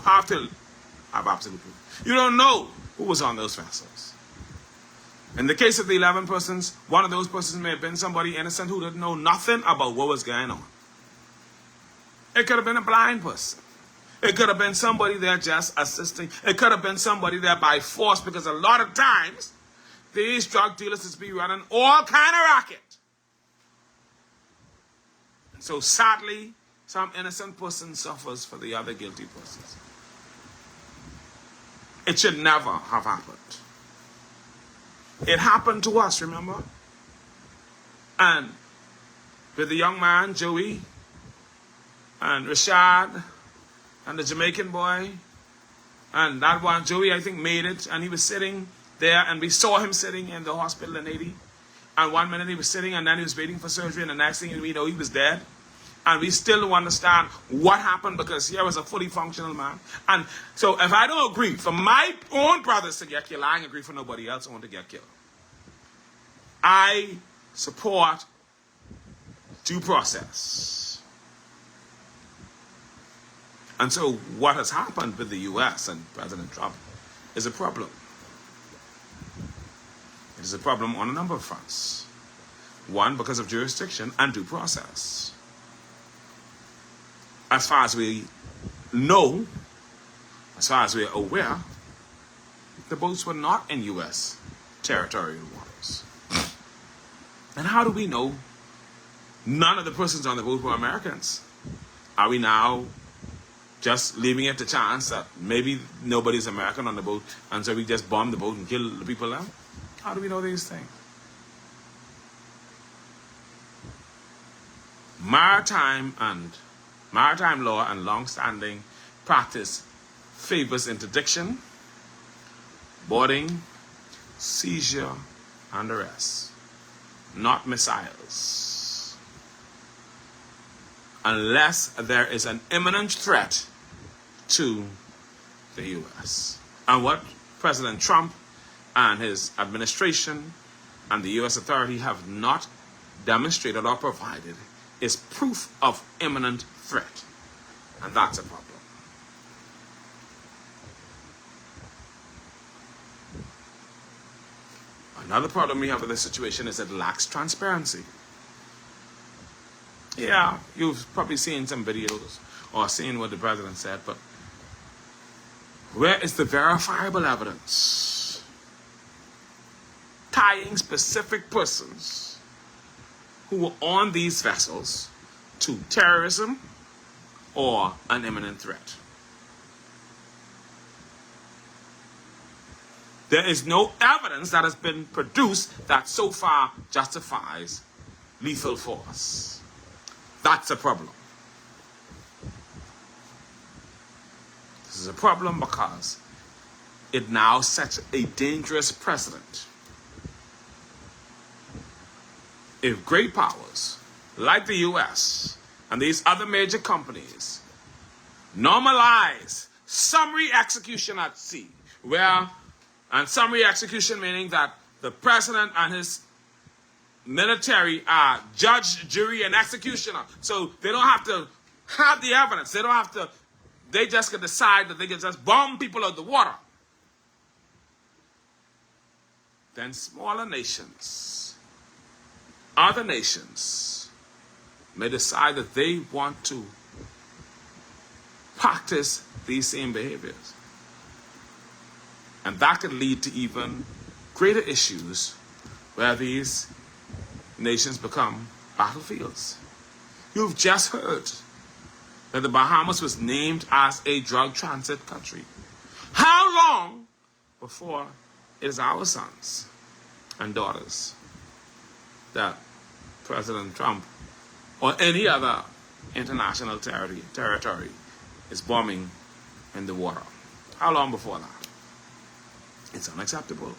have to have absolute proof. You don't know who was on those vessels. In the case of the 11 persons, one of those persons may have been somebody innocent who didn't know nothing about what was going on. It could have been a blind person. It could have been somebody there just assisting. It could have been somebody there by force, because a lot of times these drug dealers is be running all kind of racket. And so sadly, some innocent person suffers for the other guilty persons. It should never have happened. It happened to us, remember? And with the young man, Joey, and Rashad, and the Jamaican boy, and that one, Joey, I think, made it, and he was sitting there, and we saw him sitting in the hospital in Haiti, and 1 minute he was sitting, and then he was waiting for surgery, and the next thing we know, he was dead. And we still don't understand what happened, because here was a fully functional man. And so if I don't agree for my own brothers to get killed, I ain't agree for nobody else who want to get killed. I support due process. And so what has happened with the U.S. and President Trump is a problem. It is a problem on a number of fronts. One, because of jurisdiction and due process. As far as we know, as far as we are aware, the boats were not in U.S. territorial waters. And how do we know none of the persons on the boat were Americans? Are we now just leaving it to chance that maybe nobody's American on the boat, and so we just bomb the boat and kill the people there? How do we know these things? Maritime law and long-standing practice favors interdiction, boarding, seizure, and arrest, not missiles, unless there is an imminent threat to the U.S. And what President Trump and his administration and the U.S. authority have not demonstrated or provided is proof of imminent threat. And that's a problem. Another problem we have with this situation is it lacks transparency. Yeah, you've probably seen some videos or seen what the president said, but where is the verifiable evidence tying specific persons who were on these vessels to terrorism or an imminent threat? There is no evidence that has been produced that so far justifies lethal force. That's a problem. This is a problem because it now sets a dangerous precedent. If great powers like the U.S. and these other major companies normalize summary execution at sea, and summary execution meaning that the president and his military are judge, jury, and executioner, so they don't have to have the evidence. They just can decide that they can just bomb people out of the water. Then smaller nations, other nations, may decide that they want to practice these same behaviors. And that could lead to even greater issues where these nations become battlefields. You've just heard that the Bahamas was named as a drug transit country. How long before it is our sons and daughters that President Trump or any other international territory is bombing in the water? How long before that? It's unacceptable.